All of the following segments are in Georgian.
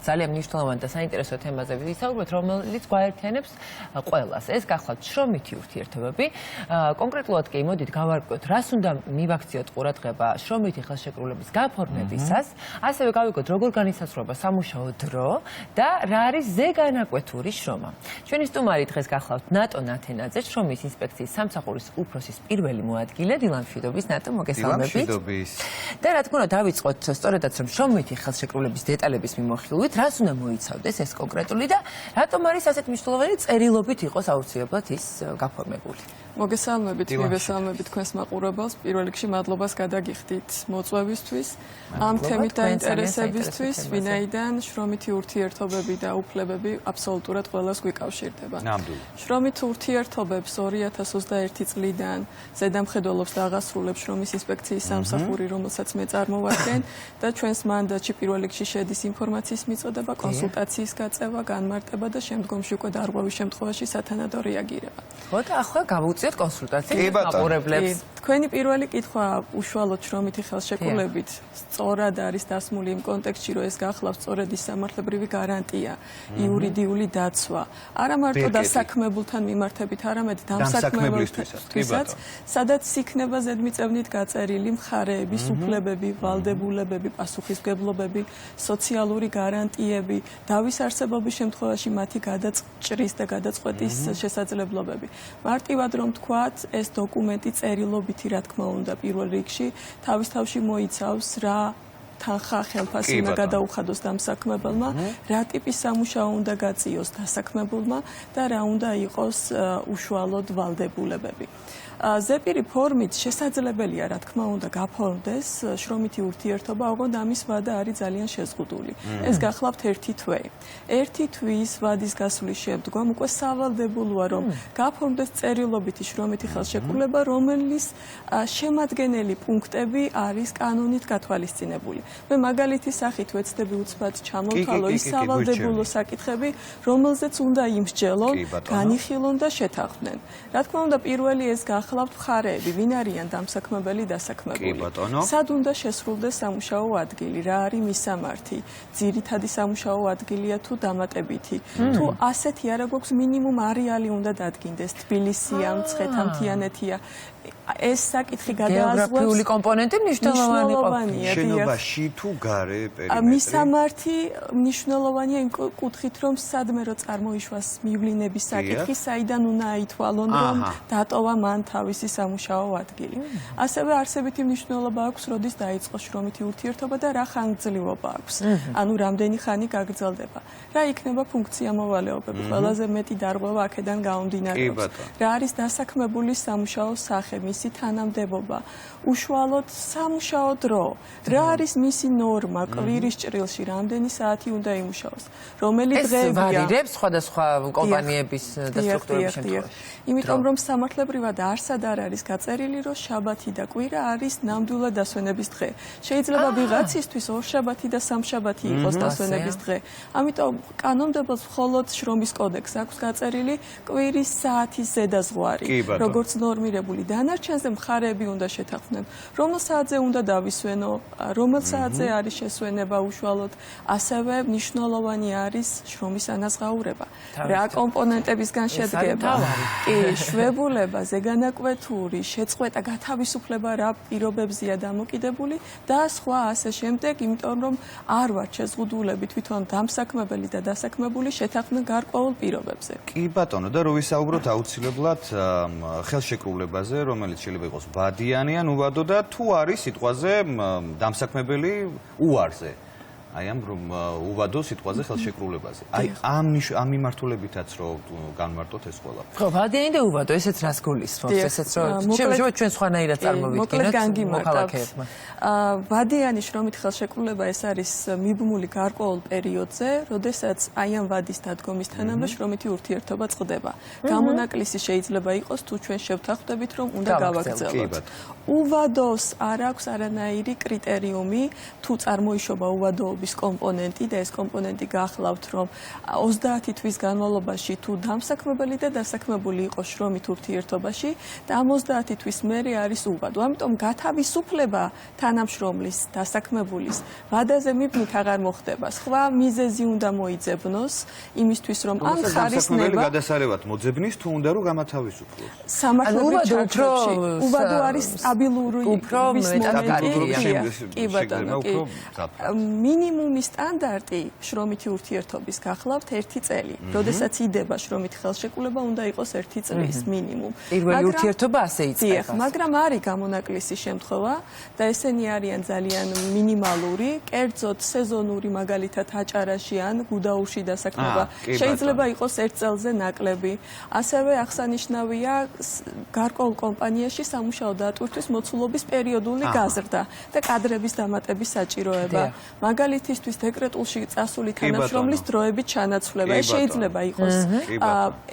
ძალიან მნიშვნელოვანი და საინტერესო თემაზე ვისაუბროთ, რომელიც გვაერთიანებს ყველას. ეს გახლავთ შრომითი ურთიერთობები. კონკრეტულად კი მოდით გავარკვიოთ, რას უნდა მივაქციოთ ყურადღება შრომითი ხელშეკრულების გაფორმებისას, ასევე გავიგოთ, როგორ განისაზღვრება სამუშაო დრო და რა არის ზეგანაკვეთური შრომა. ჩვენი სტუმარი დღეს გახლავთ ნატო ნათენაძე, შრომის ინსპექციის სამსახურის უფროსის პირველი მოადგილე. დილან მშვიდობის, ნატო, მოგესალმებით. და რა თქმა უნდა, დავიწყოთ სწორედაც რომ შრომითი ხელშეკრულების დეტალების მიმოხილვით, რას უნდა მოიცავდეს ეს კონკრეტული და რატომ არის ასეთ მნიშვნელოვანი წერილობით იყოს აუცილებლად ის გაფორმებული. მოგესალმებით, მივესალმებით თქვენს მაყურებელს. პირველ რიგში მადლობას გადაგიხდით მოწვევისთვის, ამ თემით დაინტერესებისთვის, ვინაიდან შრომითი ურთიერთობები და უფლებები აბსოლუტურად ყველას გვიკავშირდება. შრომით ურთიერთობებს 2021 წლიდან ზედამხედველობს და აღასრულებს შრომის ინსპექციის სამსახური, რომელსაც მე წარმოვადგენ და ჩვენს მანდატში პირველ რიგში შედის ინფორმაციის მიწოდება, კონსულტაციის გაწევა, განმარტება და შემდგომში უკვე დარღვევის შემთხვევაში სათანადო რეაგირება. ხო და ახლა გავუწიოთ კონსულტაციას მაყურებლებს. თქვენი პირველი კითხვა უშუალოდ შრომითი ხელშეკრულებით სწორად არის დასმული იმ კონტექსტში, რომ ეს გახლავს სწორედ ის სამართლებრივი გარანტია, იურიდიული დაცვა, არა მარტო დასაქმებულთან მიმართებით, არამედ დამსაქმებელთვისაც, სადაც იქნება ზედმიწევნით გაწერილი მხარეების უფლებები, ვალდებულებები, პასუხისმგებლობები, სოციალური გარანტიები, დავის არსებობის შემთხვევაში მათი გადაჭრის და გადაწყვეტის შესაძლებლობები. მარტივად რომ თქვათ, ეს დოკუმენტი წერილობითი, რა თქმა უნდა, პირველ რიგში თავის თავში მოიცავს რა თანხა ხელფასი უნდა გადაუხადოს დამსაქმებელმა, რა ტიპის სამუშაო უნდა გაწიოს დასაქმებულმა და რა უნდა იყოს უშუალოდ ვალდებულებები. ზეპირი ფორმით შესაძლებელია, რა თქმა უნდა, გაფორმდეს შრომითი ურთიერთობა, ოღონდ ამის ვადა არის ძალიან შეზღუდული. ეს გახლავთ ერთი თვე. ერთი თვის ვადის გასვლის შემდგომ უკვე სავალდებულოა, რომ გაფორმდეს წერილობითი შრომითი ხელშეკრულება, რომელიც შემადგენელი პუნქტები არის კანონით გათვალისწინებული. მე მაგალითის სახით ვეცდები უცბად ჩამოვთვალო ის სავალდებულო საკითხები, რომელზეც უნდა იმსჯელონ, განიხილონ და შეთანხმდნენ. რა თქმა უნდა, პირველი ეს გახლავთ მხარეები, ვინ არიან დამსაქმებელი, დასაქმებული. სად უნდა შესრულდეს სამუშაო ადგილი, რა არის მისამართი, ძირითადი სამუშაო ადგილია თუ დამატებითი. თუ ასეთი არა გვაქვს, მინიმუმ არეალი უნდა დადგინდეს, თბილისია, მცხეთა-მთიანეთია. ეს საკითხი გადააზღვევს გეოგრაფიული კომპონენტი მნიშვნელოვანია. შენობაში თუ გარე პერიმეტრი. მისამართი მნიშვნელოვანია იმ კუთხით, რომ სადმე რო წარმოიშვას მივლინების საკითხი, საიდან უნდა აითვალონ, რომ დატოვა მან თავისი სამუშაო ადგილი. ასევე არსებითი მნიშვნელობა აქვს, როდის დაიწყო შრომითი ურთიერთობა და რა ხანგრძლივობა აქვს. ანუ რამდენი ხანი გაგრძელდება. რა იქნება ფუნქცია მოვალეობები. ყველაზე მეტი დარღვევა აქედან გაუმდინარეობს. რა არის დასაქმებული სამუშაო სახე, მისი თანამდებობა, უშუალოდ სამუშაო დრო, რა არის მისი ნორმა, კვირის ჭრილში რამდენი საათი უნდა იმუშაოს, რომელი დღეებია. ეს ვარირებს სხვადასხვა კომპანიების და სტრუქტურების შემთხვევაში. იმიტომ რომ სამართლებრივად არსად არ არის გაწერილი, რომ შაბათი და კვირა არის ნამდვილად დასვენების დღე. შეიძლება ვიღაცისთვის ორშაბათი და სამშაბათი იყოს დასვენების დღე. ამიტომ კანონმდებლობს მხოლოდ შრომის კოდექსს აქვს გაწერილი კვირის საათის ზედაზღვარი, როგორც ნორმირებული. დანარჩენზე მხარეები უნდა შეთანხმდნენ, რომელ საათზე უნდა დავისვენო, რომელ საათზე არის შესვენება უშუალოდ. ასევე მნიშვნელოვანი არის შრომის ანაზღაურება. რა კომპონენტებისგან შედგება? შვებულება, ზეგანაკვეთური, შეწყვეტა, გათავისუფლება რა პირობებზეა დამოკიდებული და სხვა ასე შემდეგ, იმიტომ რომ არ ვართ შეზღუდულები თვითონ დამსაქმებელი და დასაქმებული შეთანხმდნენ გარკვეულ პირობებზე. კი ბატონო, და რო ვისაუბროთ აუცილებლად ხელშეკრულებაზე, რომელიც შეიძლება იყოს ბადიანი ან უვადო და თუ არის სიტყვაზე დამსაქმებელი უარზე. აი ამ უვადო სიტყვაზე ხელშეკრულებაზე. აი ამ მიმართულებითაც რო განმარტოთ ეს ყველაფერი. ხო, ბადიანი და უვადო, ესეც რას გულისხმობს? ესეც რომ ჩვენ სხვანაირად წარმოვიდგინოთ მოქალაქეებმა. ბადიანი შრომით ხელშეკრულება ეს არის მიბმული გარკვეულ პერიოდზე, როდესაც აი ამ ვადის დადგომისთანავე შრომითი ურთიერთობა წყდება. გამონაკლისი შეიძლება იყოს თუ ჩვენ შევთანხმდებით, რომ უნდა გავაგრძელოთ. უვადოს არ აქვს არანაირი კრიტერიუმი, თუ წარმოიშობა უვადოობა მუშაობის კომპონენტი და ეს კომპონენტი გახლავთ, რომ 30 თვის განმავლობაში თუ დამსაქმებელი და დასაქმებული იყოს შრომით ურთიერთობაში და ამ 30 თვის მერე არის უვადო. ამიტომ გათავისუფლება თანამშრომლის, დასაქმებულის ვადაზე მიბნით აღარ მოხდება. სხვა მიზეზი უნდა მოიძებნოს იმისთვის, რომ ამ ხარის ნება გადასარევად მოძებნის თუ უნდა რომ გამათავისუფლოს. სამართლებრივ ჩარჩოში უვადო არის სტაბილური კი ბატონო, მინიმუმი სტანდარტი შრომითი ურთიერთობის გახლავთ 1 წელი. როდესაც იდება შრომითი ხელშეკრულება, უნდა იყოს 1 წლის მინიმუმ. პირველი ურთიერთობა ასე იწყება. მაგრამ არის გამონაკლისი შემთხვევა და ესენი არიან ძალიან მინიმალური, კერძოდ სეზონური, მაგალითად აჭარაში ან გუდაურში დასაქმება. შეიძლება იყოს 1 წელზე ნაკლები. ასევე აღსანიშნავია გარკვეულ კომპანიაში სამუშაო დატვირთვის მოცულობის პერიოდული გაზრდა და კადრების დამატების საჭიროება. მაგალითისთვის დეკრეტულში წასული თანამშრომლის დროებით ჩანაცვლება. ეს შეიძლება იყოს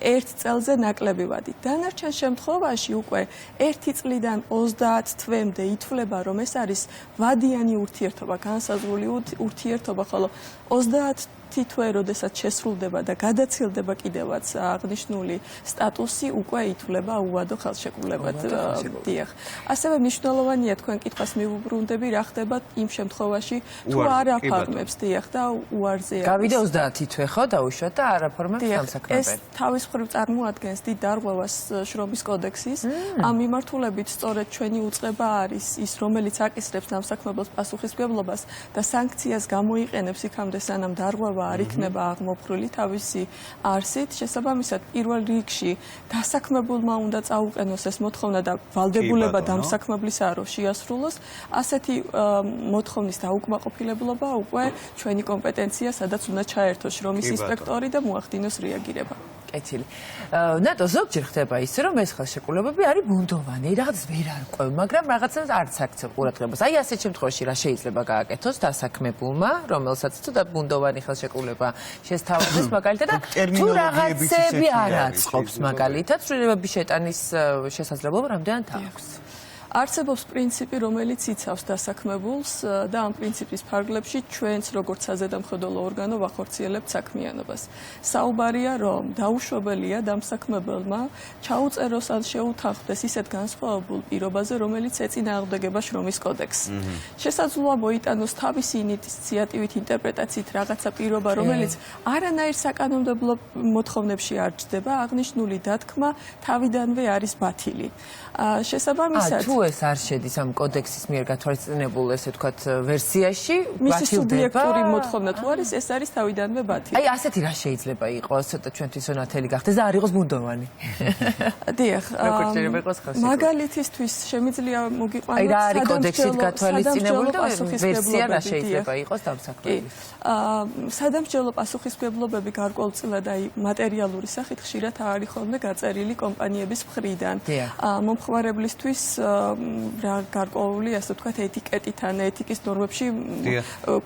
1 წელზე ნაკლები ვადი. დანარჩენ შემთხვევაში უკვე 1 წლიდან 30 თვემდე ითვლება, რომ ეს არის ვადიანი ურთიერთობა, განსაზღვრული ურთიერთობა, ხოლო 30 თვე, როდესაც შესრულდება და გადაცილდება კიდევაც აღნიშნული სტატუსი, უკვე ითვლება უვადო ხელშეკრულებად. დიახ. ასევე მნიშვნელოვანია თქვენ კითხვას მივუბრუნდები, რა ხდება იმ შემთხვევაში, თუ არ აფორმებს, დიახ, და უარზე არის. გავიდა 30 თვე, ხო, დაუშვათ და არ აფორმებს დამსაქმებელი. ეს თავის მხრივ წარმოადგენს დიდ დარღვევას შრომის კოდექსის. ამ მიმართულებით სწორედ ჩვენი უწყება არის ის, რომელიც აკისრებს დამსაქმებელს პასუხისმგებლობას და სანქციას გამოიყენებს იქამდე, სანამ დარღვევა არ იქნება აღმოფხვრილი თავისი არსით. შესაბამისად, პირველ რიგში დასაქმებულმა უნდა წაუყენოს ეს მოთხოვნა და ვალდებულება დამსაქმებლისაა, რომ შეასრულოს. ასეთი მოთხოვნის დაუკმაყოფილებლობა უკვე ჩვენი კომპეტენცია, სადაც უნდა ჩაერთოს შრომის ინსპექტორი და მოახდინოს რეაგირება. კეთილი. ნატო ზოგჯერ ხდება ისე, რომ ეს ხელშეკრულებები არის ბუნდოვანი, რაღაც ვერ არკვევ, მაგრამ რაღაცას არც აქცევ ყურადღებას. აი ასეთ შემთხვევაში რა შეიძლება გააკეთოს დასაქმებულმა, რომელსაც თუ და ბუნდოვანი ხელშეკრულება შესთავაზეს მაგალითად და თუ რაღაცები არ აწყობს მაგალითად, ცვლილებების შეტანის შესაძლებლობა რამდენად აქვს? არსებობს პრინციპი, რომელიც იცავს დასაქმებულს და ამ პრინციპის ფარგლებში ჩვენც როგორც საზედამხედველო ორგანო ვახორციელებთ საქმიანობას. საუბარია, რომ დაუშვებელია დამსაქმებელმა ჩაუწეროს ან შეუთანხმდეს ისეთ განსხვავებულ პირობაზე, რომელიც ეწინააღმდეგება შრომის კოდექსს. შესაძლოა მოიტანოს თავისი ინიციატივით, ინტერპრეტაციით რაღაცა პირობა, რომელიც არანაირ საკანონმდებლო მოთხოვნებში არ ჯდება, აღნიშნული დათქმა თავიდანვე არის ბათილი. შესაბამისად, თუ ეს არ შედის ამ კოდექსის მიერ გათვალისწინებულ, ესე ვთქვათ, ვერსიაში, მისი სუბიექტური მოთხოვნა თუ არის, ეს არის თავიდანვე ბათილი. აი, ასეთი რა შეიძლება იყოს, ცოტა ჩვენთვის ნათელი გახდეს და არ იყოს ბუნდოვანი. დიახ, მაგალითისთვის შემიძლია მოგიყვანოთ აი, რა არის კოდექსით გათვალისწინებული და ვერსია რა შეიძლება იყოს დამსაქმებლის. სადამსჯელო პასუხისმგებლობები გარკვეულწილად აი მატერიალური სახით ხშირად არის ხოლმე გაწერილი კომპანიების მხრიდან. მომხმარებლისთვის რა გარკვეული, ასე ვთქვათ, ეტიკეტით ან ეთიკის ნორმებში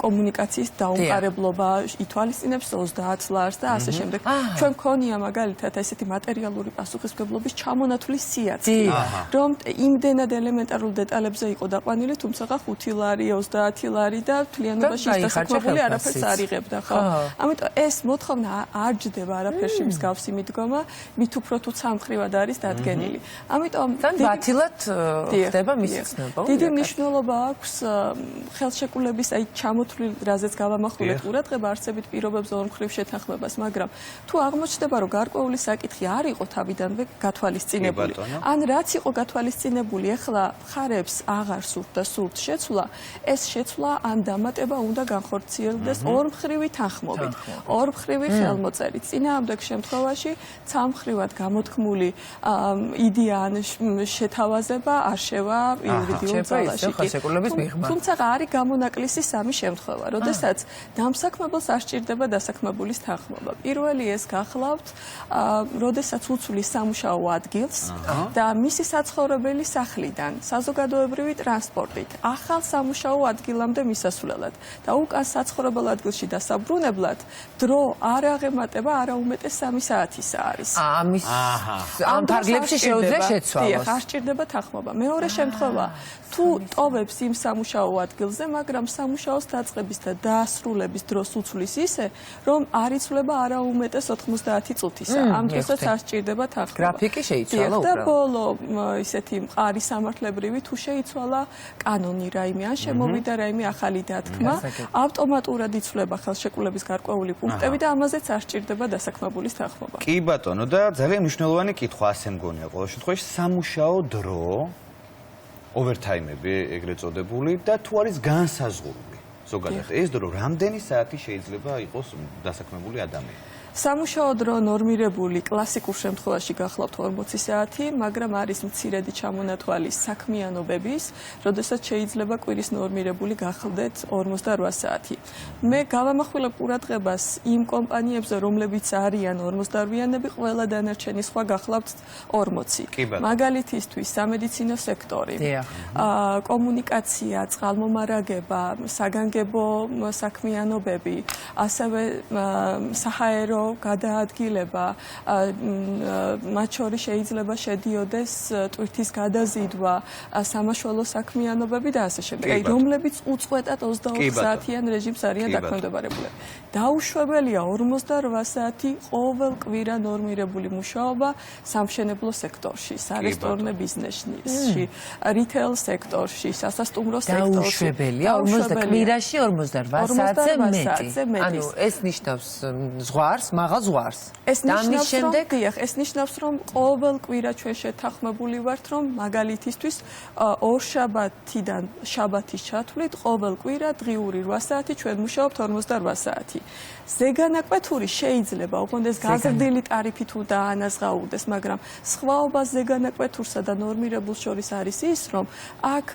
კომუნიკაციის დაუმყარებლობა ითვალისწინებს 30 ლარს და ასე შემდეგ. ჩვენ მქონია მაგალითად ესეთი მატერიალური პასუხისმგებლობის ჩამონათვლის სიაწყი, რომ იმდენად ელემენტარულ დეტალებზე იყო დაყვანილი, თუმცა 5 ლარი, 30 ლარი და თლიანობაში ის დასაქმებული არაფერს არ იღებდა, ხო? ამიტომ ეს მოთხოვნა არ ჯდება არაფერში მსგავსი მიდგომა, მით უფრო თუ სამხრივად არის დადგენილი. ამიტომ ბათილად ხდება მისი ცნობა. დიდი მნიშვნელობა აქვს ხელშეკრულების აი ჩამოთვლილ რაზეც გავამახვილეთ ყურადღება არსებით პირობებზე ორმხრივ შეთანხმებას, მაგრამ თუ აღმოჩნდება, რომ გარკვეული საკითხი არ იყო თავიდანვე გათვალისწინებული, ან რაც იყო გათვალისწინებული, ახლა მხარებს აღარ სურთ და სურთ შეცვლა, ეს შეცვლა ან დამატება უნდა განხორციელდეს ორმხრივი თანხმობით, ორმხრივი ხელმოწერით. წინააღმდეგ შემთხვევაში ცალმხრივად გამოთქმული იდეა ან შეთავაზება არშევა იურიდიულ ძალაში. თუმცა არის გამონაკლისი სამი შემთხვევა, როდესაც დამსაქმებელს არ სჭირდება დასაქმებულის თანხმობა. პირველი ეს გახლავთ, როდესაც უცვლის სამუშაო ადგილს და მისი საცხოვრებელი სახლიდან საზოგადოებრივი ტრანსპორტით ახალ სამუშაო ადგილამდე მისასვლელად და უკან საცხოვრებელ ადგილში დასაბრუნებლად დრო არ აღემატება არაუმეტეს 3 საათისა არის. ამ ფარგლებში შეუძლია შეცვალოს. არ სჭირდება თანხმობა. მეორე შემთხვევა თუ ტოვებს იმ სამუშაო ადგილზე, მაგრამ სამუშაოს დაწყების და დაასრულების დროს უცვლის ისე, რომ არ იცვლება არა უმეტეს 90 წუთისა. ამ დროსაც არ სჭირდება თანხმობა. გრაფიკი შეიცვალა და ბოლო ისეთი მყარი სამართლებრივი თუ შეიცვალა კანონი რაიმე ან შემოვიდა რაიმე ახალი დათქმა, ავტომატურად იცვლება ხელშეკრულების გარკვეული პუნქტები და ამაზეც არ სჭირდება დასაქმებულის თანხმობა. კი ბატონო და ძალიან მნიშვნელოვანი კითხვა ასე მგონია ყოველ შემთხვევაში სამუშაო დრო ოვერთაიმები ეგრეთ წოდებული და თუ არის განსაზღვრული ზოგადად ეს დრო რამდენი საათი შეიძლება იყოს დასაქმებული ადამიანი სამუშაო დრო ნორმირებული კლასიკურ შემთხვევაში გახლავთ 40 საათი, მაგრამ არის მცირედი ჩამონათვალი საქმიანობების, როდესაც შეიძლება კვირის ნორმირებული გახლდეთ 48 საათი. მე გავამახვილებ ყურადღებას იმ კომპანიებზე, რომლებიც არიან 48-იანები, ყველა დანარჩენი სხვა გახლავთ 40. მაგალითისთვის სამედიცინო სექტორი, კომუნიკაცია, წყალმომარაგება, საგანგებო საქმიანობები, ასევე საჰაერო გადაადგილება, მათ შორის შეიძლება შედიოდეს ტვირთის გადაზიდვა, სამაშველო საქმიანობები და ასე შემდეგ. აი, რომლებიც უწყვეტად 24 საათიან რეჟიმს არიან დაქვემდებარებულები. დაუშვებელია 48 საათი ყოველ კვირა ნორმირებული მუშაობა სამშენებლო სექტორში, სარესტორნე ბიზნესში, რიტეილ სექტორში, სასტუმრო სექტორში. დაუშვებელია კვირაში 48 საათზე მეტი. ანუ ეს ნიშნავს ზღვარს, მაღალ ზღვარს. ეს ნიშნავს, რომ ყოველ კვირა ჩვენ შეთანხმებული ვართ, რომ მაგალითისთვის ორშაბათიდან შაბათის ჩათვლით ყოველ კვირა დღიური 8 საათი ჩვენ მუშაობთ 48 საათი. ზეგანაკვეთური შეიძლება უყონდეს გაზრდილი ტარიფით თუ დაანაზღაურდეს, მაგრამ სხვაობა ზეგანაკვეთურსა და ნორმირებულს შორის არის ის, რომ აქ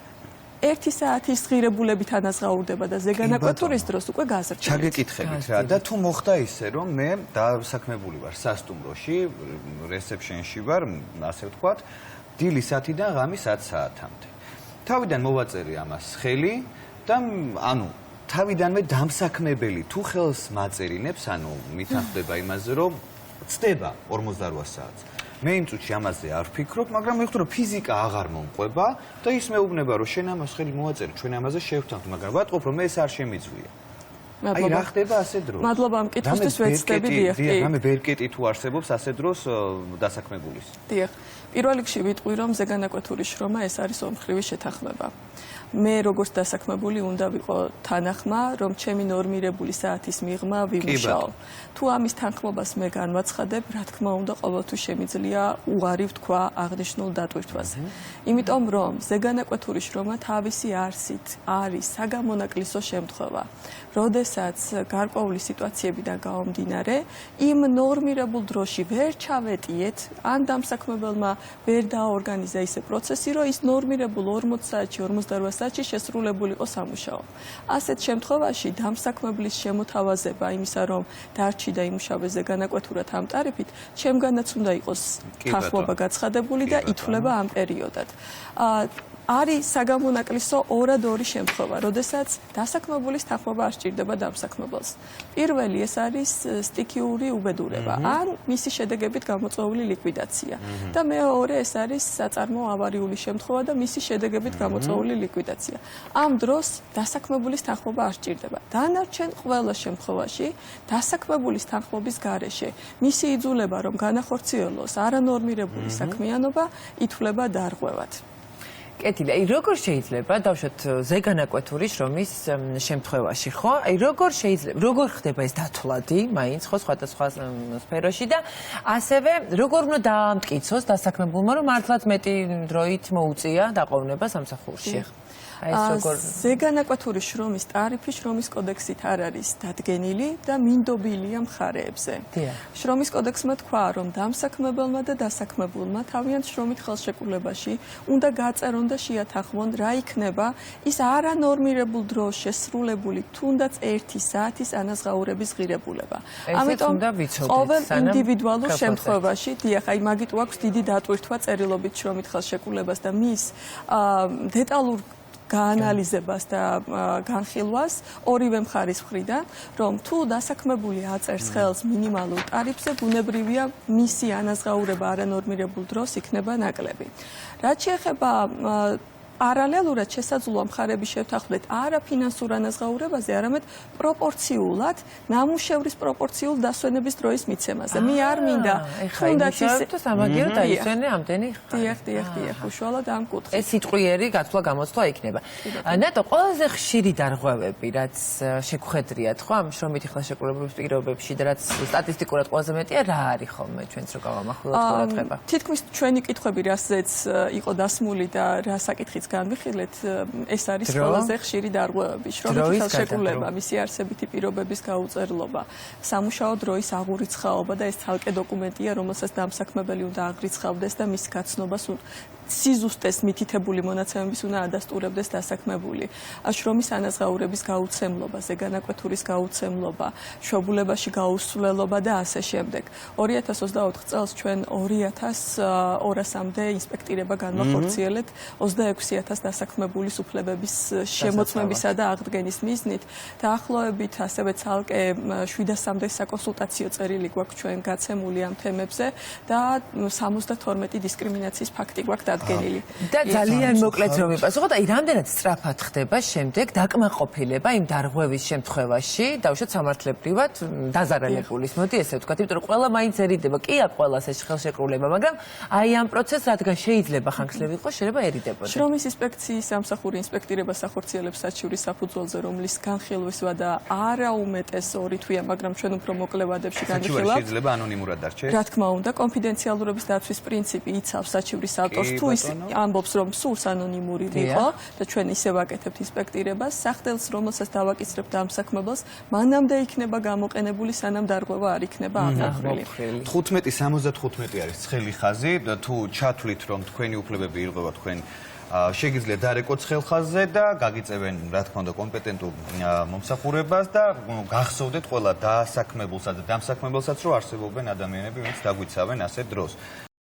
1 საათის ღირებულებით ანაზღაურდება და ზეგანაკვეთურის დროს უკვე გაზრდილი. ჩაგეკითხებით რა და თუ მოხდა ისე, რომ მე დასაქმებული ვარ სასტუმროში, რესეფშენში ვარ, ასე ვთქვათ, დილის 10-დან ღამის 10 საათამდე. თავიდან მოვაწერი ამას ხელი და ანუ თავიდანვე დამსაქმებელი თუ ხელს მაწერინებს, ანუ მითანხმდება იმაზე, რომ წდება 48 საათს. მე იმ წუთში ამაზე არ ვფიქრობ, მაგრამ მივხვდი, რომ ფიზიკა აღარ მომყვება და ის მეუბნება, რომ შენ ამას ხელი მოაწერ, ჩვენ ამაზე შევთანხმდით, მაგრამ ვატყობ, რომ მე ეს არ შემიძლია. აი, რა ხდება ასე დროს? მადლობა ამ კითხვისთვის ვეცდები, დიახ. რამე ბერკეტი თუ არსებობს ასე დროს დასაქმებულის. დიახ. პირველ რიგში ვიტყვი, რომ ზეგანაკვეთური შრომა ეს არის ორმხრივი შეთანხმება. მე როგორც დასაქმებული უნდა ვიყო თანახმა, რომ ჩემი ნორმირებული საათის მიღმა ვიმუშაო. თუ ამის თანხმობას მე განვაცხადებ, რა თქმა უნდა, ყოველთვის შემიძლია უარი ვთქვა აღნიშნულ დატვირთვაზე. იმიტომ რომ ზეგანაკვეთური შრომა თავისი არსით არის საგამონაკლისო შემთხვევა. როდესაც გარკვეული სიტუაციებიდან გამომდინარე, იმ ნორმირებულ დროში ვერ ჩავეტიეთ, ან დამსაქმებელმა ვერ დააორგანიზა ისე პროცესი, რომ ის ნორმირებულ 40 საათში, 48 საათში შესრულებული იყო სამუშაო. ასეთ შემთხვევაში დამსაქმებლის შემოთავაზება იმისა, რომ დარჩი და იმუშავე ზეგანაკვეთურად ამ ტარიფით, ჩემგანაც უნდა იყოს თანხმობა გაცხადებული და ითვლება ამ პერიოდად. არის საგამონაკლისო ორად-ორი შემთხვევა, როდესაც დასაქმებულის თანხმობა არ სჭირდება დამსაქმებელს. პირველი ეს არის სტიქიური უბედურება, ან მისი შედეგებით გამოწვეული ლიკვიდაცია. და მეორე ეს არის საწარმოო ავარიული შემთხვევა და მისი შედეგებით გამოწვეული ლიკვიდაცია. ამ დროს დასაქმებულის თანხმობა არ სჭირდება. დანარჩენ ყველა შემთხვევაში დასაქმებულის თანხმობის გარეშე მისი იძულება, რომ განახორციელოს არანორმირებული საქმიანობა, ითვლება დარღვევად. კეთილი, აი როგორ შეიძლება დავშოთ ზეგანაკვეთური შრომის შემთხვევაში, ხო? აი როგორ ხდება ეს დათვლადი, მაინც ხო სხვადასხვა სფეროში და ასევე როგორ უნდა დაამტკიცოს დასაქმებულმა, რომ მართლაც მეტი დროით მოუწია დაყოვნება სამსახურში. ზეგანაკვეთური შრომის ტარიფი შრომის კოდექსით არ არის დადგენილი და მინდობილია მხარეებზე. შრომის კოდექსმა თქვა, რომ დამსაქმებელმა და დასაქმებულმა თავიანთ შრომით ხელშეკრულებაში უნდა გაწერონ და შეათანხმონ, რა იქნება ის არანორმირებულ დროს შესრულებული თუნდაც 1 საათის ანაზღაურების ღირებულება. ამიტომ ყოველ ინდივიდუალურ შემთხვევაში, დიახ, აი მაგიტო აქვს დიდი დატვირთვა წერილობით შრომით ხელშეკრულებას და მის დეტალურ გაანალიზებას და განხილვას ორივე მხარის მხრიდან, რომ თუ დასაქმებული აწერს ხელს მინიმალურ ტარიფზე, ბუნებრივია მისი ანაზღაურება არანორმირებულ დროს იქნება ნაკლები. რაც შეეხება პარალელურად შესაძლოა მხარების შევთანხმდეთ არა ფინანსურ ანაზღაურებაზე, არამედ პროპორციულად ნამუშევრის პროპორციულ დასვენების დროის მიცემაზე. მე არ მინდა თუნდაც ის სამაგიერო დაისვენე ამდენი ხანი. დიახ, უშუალოდ ამ კუთხით. ეს სიტყვიერი გათვლა გამოცდვა იქნება. ნატო ყველაზე ხშირი დარღვევები, რაც შეგხვედრიათ, ხო, ამ შრომითი ხელშეკრულების პირობებში და რაც სტატისტიკურად ყველაზე მეტია, რა არის ხოლმე ჩვენც რო გავამახვილოთ ყურადღება? თითქმის ჩვენი კითხვები, რასაც იყო დასმული და რა საკითხიც განვიხილეთ, ეს არის ყველაზე ხშირი დარღვევები. შრომითი ხელშეკრულება, მისი არსებითი პირობების გაუწერლობა, სამუშაო დროის აღურიცხაობა და ეს ცალკე დოკუმენტია, რომელსაც დამსაქმებელი უნდა აღრიცხავდეს და მის გაცნობას სიზუსტეს მითითებული მონაცემების უნდა ადასტურებდეს დასაქმებული. შრომის ანაზღაურების გაუცემლობა, ზეგანაკვეთურის გაუცემლობა, მშობლებაში გაუსვლელობა და ასე შემდეგ. 2024 წელს ჩვენ 2200-მდე ინსპექტირება განვახორციელეთ 26000 დასაქმებულის უფლებების შემოწმებისა და აღდგენის მიზნით. დაახლოებით ასევე ცალკე 700-მდე საკონსულტაციო წერილი გვაქვს ჩვენ გაცემული ამ თემებზე და 72 დისკრიმინაციის ფაქტი გვაქვს და ძალიან მოკლედ რომ იპასუხოთ, აი რამდენად სწრაფად ხდება შემდეგ დაკმაყოფილება იმ დარღვევის შემთხვევაში, დავუშვათ სამართლებრივად დაზარალებულის, მოდი ესე ვთქვათ, იმიტომ რომ ყველა მაინც ერიდება, კი აქვს ყველას ეს ხელშეკრულება, მაგრამ აი ამ პროცესს რადგან შეიძლება ხანგრძლივი იყოს, შეიძლებაერიდებოდა. შრომის ინსპექციის სამსახური ინსპექტირებას ახორციელებს საჩივრის საფუძველზე, რომლის განხილვისვა და არაუმეტეს 2 თვეა, მაგრამ ჩვენ უფრო მოკლე ვადებში განიხილავთ. შეიძლება ანონიმურად დარჩეს? რა თქმა უნდა, კონფიდენციალურობის დაცვის პრინციპი იცავს საჩივრის ავტორს. თუ ის ამბობს, რომ სურს ანონიმური ვიყო და ჩვენ ისე ვაკეთებთ ინსპექტირებას, სახდელს, რომელსაც დავაკისრებთ დამსაქმებელს, მანამდე იქნება გამოყენებული, სანამ დარღვევა არ იქნება აღმოხრილი. 15:75 არის ცხელი ხაზი, თუ ჩათვლით, რომ თქვენი უფლებები ირღვევა თქვენ შეგიძლიათ დარეკოთ ცხელ ხაზზე და გაგიწევენ, რა თქმა უნდა, კომპეტენტურ მომსახურებას და გახსოვდეთ ყველა დასაქმებულსაც და დამსაქმებელსაც, რომ არსებობენ ადამიანები, ვინც დაგვიცავენ ასე დროს.